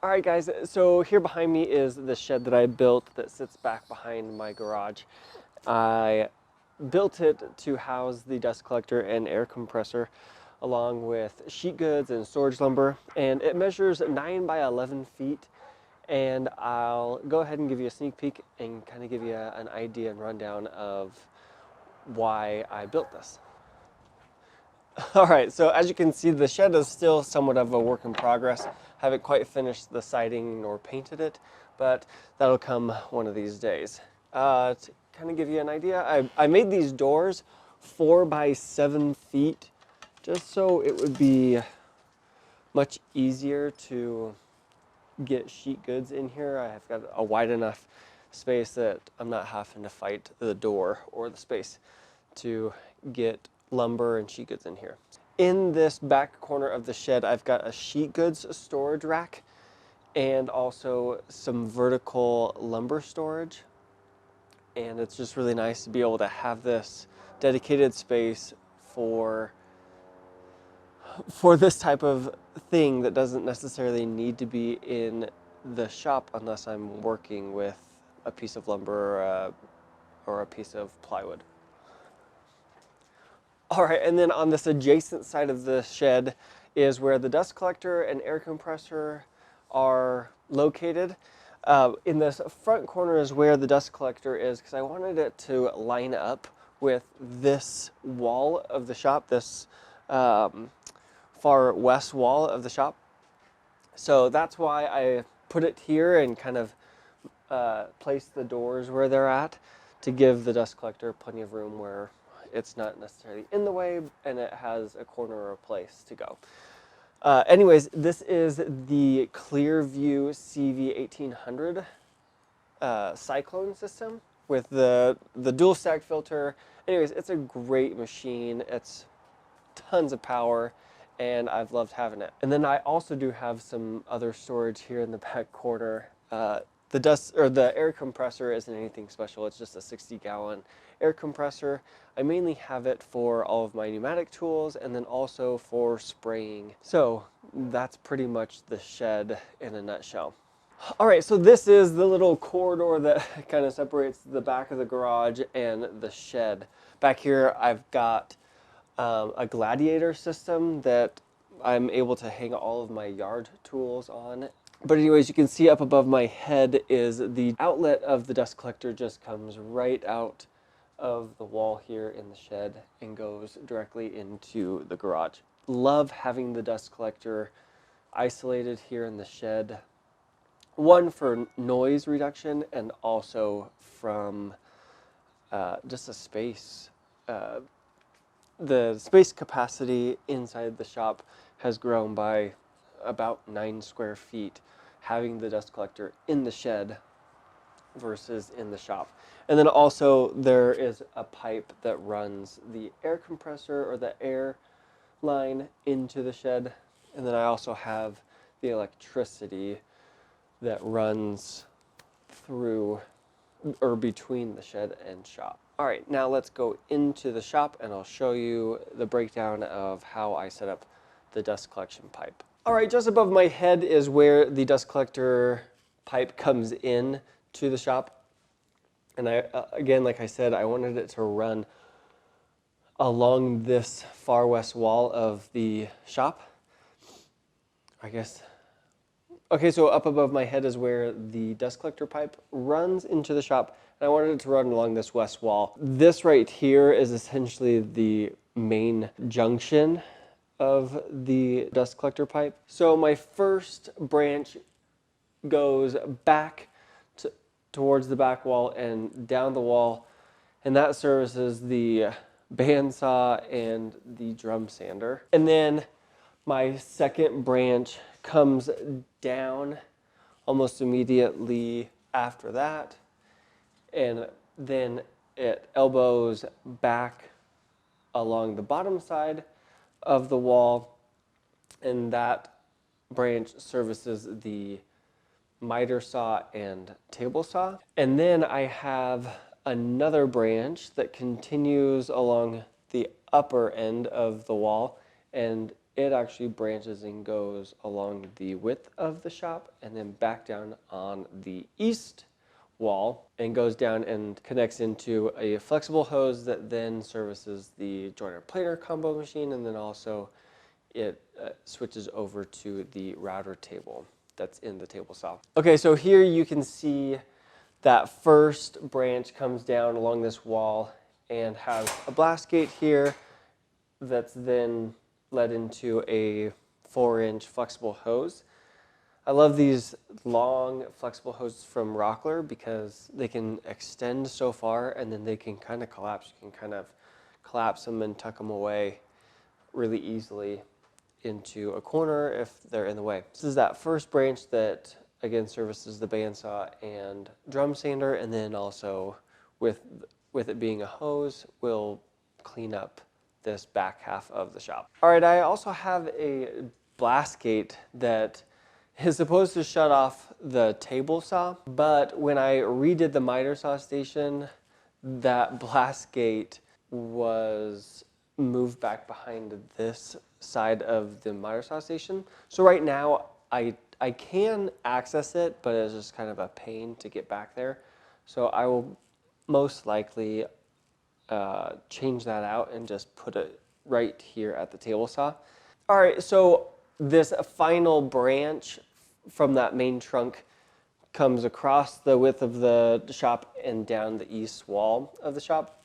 All right, guys, so here behind me is the shed that I built that sits back behind my garage. I built it to house the dust collector and air compressor along with sheet goods and storage lumber, and it measures 9 by 11 feet. And I'll go ahead and give you a sneak peek and kind of give you an idea and rundown of why I built this. All right, so as you can see, the shed is still somewhat of a work in progress. Haven't quite finished the siding nor painted it, but that'll come one of these days. To kind of give you an idea, I made these doors 4 by 7 feet just so it would be much easier to get sheet goods in here. I have got a wide enough space that I'm not having to fight the door or the space to get lumber and sheet goods in here. In this back corner of the shed, I've got a sheet goods storage rack and also some vertical lumber storage. And it's just really nice to be able to have this dedicated space for this type of thing that doesn't necessarily need to be in the shop unless I'm working with a piece of lumber or a piece of plywood. All right, and then on this adjacent side of the shed is where the dust collector and air compressor are located. In this front corner is where the dust collector is because I wanted it to line up with this wall of the shop, this far west wall of the shop. So that's why I put it here and kind of placed the doors where they're at to give the dust collector plenty of room where it's not necessarily in the way and it has a corner or a place to go. Anyways, this is the Clearview CV1800 cyclone system with the dual stack filter. Anyways, it's a great machine. It's tons of power and I've loved having it. And then I also do have some other storage here in the back corner. The air compressor isn't anything special. It's just a 60-gallon air compressor. I mainly have it for all of my pneumatic tools and then also for spraying. So that's pretty much the shed in a nutshell. All right, so this is the little corridor that kind of separates the back of the garage and the shed. Back here, I've got a gladiator system that I'm able to hang all of my yard tools on. But anyways, you can see up above my head is the outlet of the dust collector just comes right out of the wall here in the shed and goes directly into the garage. Love having the dust collector isolated here in the shed. One, for noise reduction and also from just a space. The space capacity inside the shop has grown by about 9 square feet having the dust collector in the shed versus in the shop. And then also there is a pipe that runs the air compressor or the air line into the shed. And then I also have the electricity that runs through or between the shed and shop. All right, now let's go into the shop and I'll show you the breakdown of how I set up the dust collection pipe. All right, just above my head is where the dust collector pipe comes in to the shop. And again, like I said, I wanted it to run along this far west wall of the shop. I guess. Okay, so up above my head is where the dust collector pipe runs into the shop. And I wanted it to run along this west wall. This right here is essentially the main junction of the dust collector pipe. So my first branch goes back towards the back wall and down the wall, and that services the bandsaw and the drum sander. And then my second branch comes down almost immediately after that, and then it elbows back along the bottom side of the wall, and that branch services the miter saw and table saw. And then I have another branch that continues along the upper end of the wall and it actually branches and goes along the width of the shop and then back down on the east wall and goes down and connects into a flexible hose that then services the joiner planer combo machine, and then also it switches over to the router table that's in the table saw. Okay, so here you can see that first branch comes down along this wall and has a blast gate here that's then led into a 4-inch flexible hose. I love these long flexible hoses from Rockler because they can extend so far and then they can kind of collapse. You can kind of collapse them and tuck them away really easily into a corner if they're in the way. This is that first branch that again services the bandsaw and drum sander, and then also with it being a hose, will clean up this back half of the shop. All right, I also have a blast gate that is supposed to shut off the table saw, but when I redid the miter saw station, that blast gate was moved back behind this side of the miter saw station. So right now I can access it, but it's just kind of a pain to get back there. So I will most likely change that out and just put it right here at the table saw. All right, so this final branch from that main trunk comes across the width of the shop and down the east wall of the shop,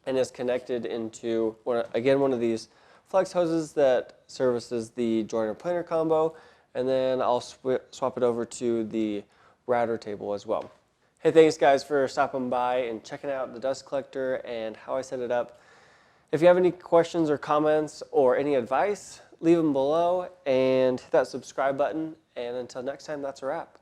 and is connected into, one of these flex hoses that services the joiner planer combo, and then I'll swap it over to the router table as well. Hey, thanks guys for stopping by and checking out the dust collector and how I set it up. If you have any questions or comments or any advice, leave them below and hit that subscribe button. And until next time, that's a wrap.